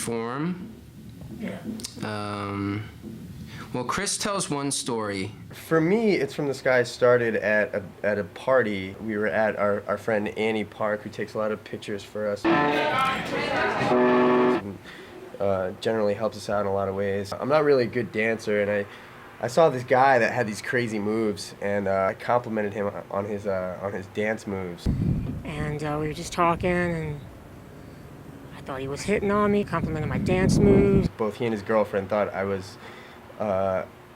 perform? Yeah. Well, Chris tells one story. For me, It's From the Sky started at a party. We were at our friend Annie Park, who takes a lot of pictures for us. And, generally helps us out in a lot of ways. I'm not really a good dancer, and I saw this guy that had these crazy moves, and I complimented him on his dance moves. And we were just talking, and I thought he was hitting on me, complimenting my dance moves. Both he and his girlfriend thought I was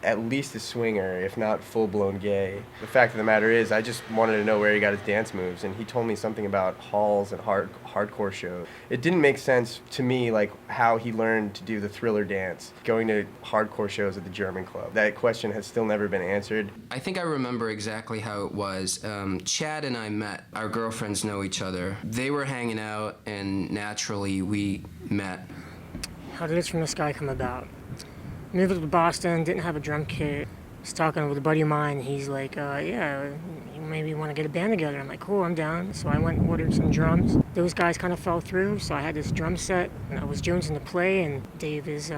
at least a swinger, if not full-blown gay. The fact of the matter is, I just wanted to know where he got his dance moves, and he told me something about halls and hardcore shows. It didn't make sense to me, like, how he learned to do the Thriller dance, going to hardcore shows at the German club. That question has still never been answered. I think I remember exactly how it was. Chad and I met. Our girlfriends know each other. They were hanging out, and naturally we met. How did It's From the Sky come about? Moved to Boston, didn't have a drum kit. Was talking with a buddy of mine. He's like, yeah, you maybe want to get a band together. I'm like, cool, I'm down. So I went and ordered some drums. Those guys kind of fell through, so I had this drum set. And I was jonesing to play, and Dave is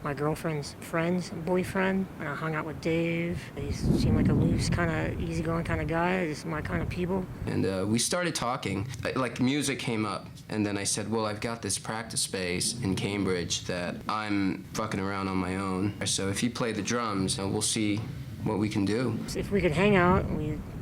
my girlfriend's friend's boyfriend. And I hung out with Dave. He seemed like a loose, kind of easygoing kind of guy, just my kind of people. And we started talking. Like, music came up. And then I said, well, I've got this practice space in Cambridge that I'm fucking around on my own. So if you play the drums, we'll see what we can do. If we could hang out,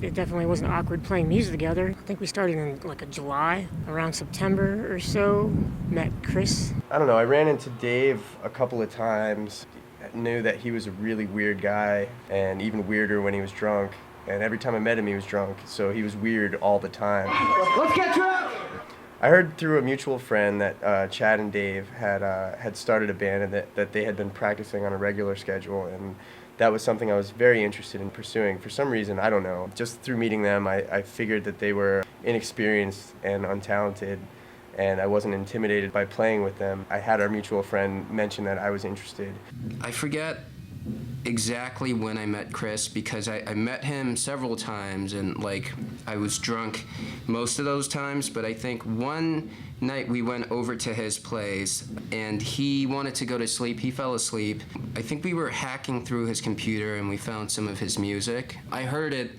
it definitely wasn't awkward playing music together. I think we started in like a July, around September or so. Met Chris. I don't know, I ran into Dave a couple of times. I knew that he was a really weird guy, and even weirder when he was drunk. And every time I met him, he was drunk, so he was weird all the time. Let's get drunk! I heard through a mutual friend that Chad and Dave had started a band, and that they had been practicing on a regular schedule, and that was something I was very interested in pursuing. For some reason, I don't know, just through meeting them, I figured that they were inexperienced and untalented, and I wasn't intimidated by playing with them. I had our mutual friend mention that I was interested. I forget exactly when I met Chris, because I met him several times, and like I was drunk most of those times, but I think one night we went over to his place and he wanted to go to sleep. He fell asleep. I think we were hacking through his computer and we found some of his music. I heard it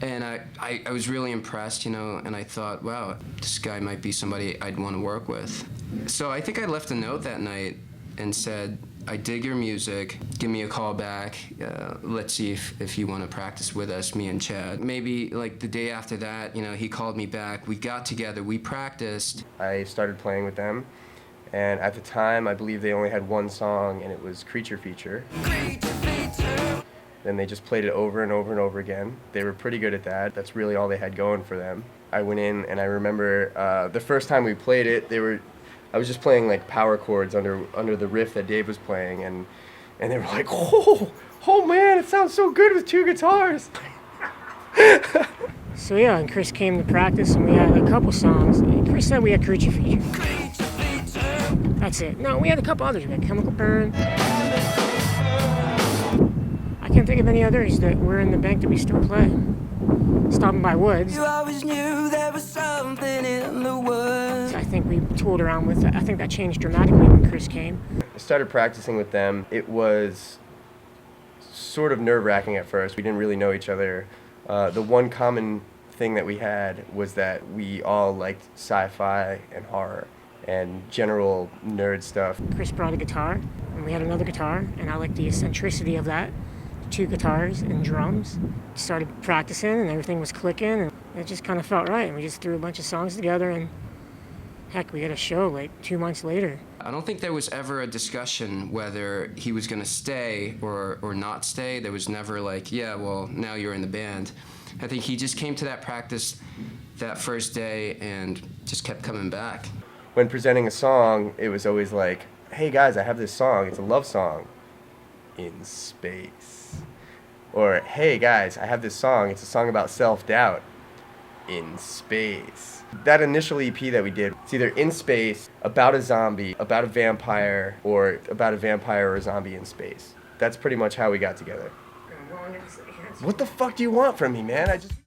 and I was really impressed, and I thought, wow, this guy might be somebody I'd want to work with. So I think I left a note that night and said, I dig your music, give me a call back, let's see if you want to practice with us, me and Chad. Maybe like the day after that, he called me back, we got together, we practiced. I started playing with them, and at the time I believe they only had one song, and it was Creature Feature. Then they just played it over and over and over again. They were pretty good at that. That's really all they had going for them. I went in and I remember the first time we played it, I was just playing like power chords under the riff that Dave was playing, and they were like, oh man, it sounds so good with two guitars. So yeah, and Chris came to practice, and we had a couple songs. And Chris said we had Creature Feature. That's it. No, we had a couple others. We had Chemical Burn. I can't think of any others that were in the bank that we still play. Stopping by Woods. You always knew there was something in the woods. I think we tooled around with that. I think that changed dramatically when Chris came. I started practicing with them. It was sort of nerve-wracking at first. We didn't really know each other. The one common thing that we had was that we all liked sci-fi and horror and general nerd stuff. Chris brought a guitar, and we had another guitar, and I liked the eccentricity of that. 2 guitars and drums. Started practicing, and everything was clicking, and it just kind of felt right. And we just threw a bunch of songs together, and heck, we had a show like 2 months later. I don't think there was ever a discussion whether he was going to stay or not stay. There was never like, yeah, well, now you're in the band. I think he just came to that practice that first day and just kept coming back. When presenting a song, it was always like, hey guys, I have this song. It's a love song in space. Or, hey guys, I have this song. It's a song about self-doubt in space. That initial EP that we did, it's either in space, about a zombie, about a vampire, or about a vampire or a zombie in space. That's pretty much how we got together. What the fuck do you want from me, man?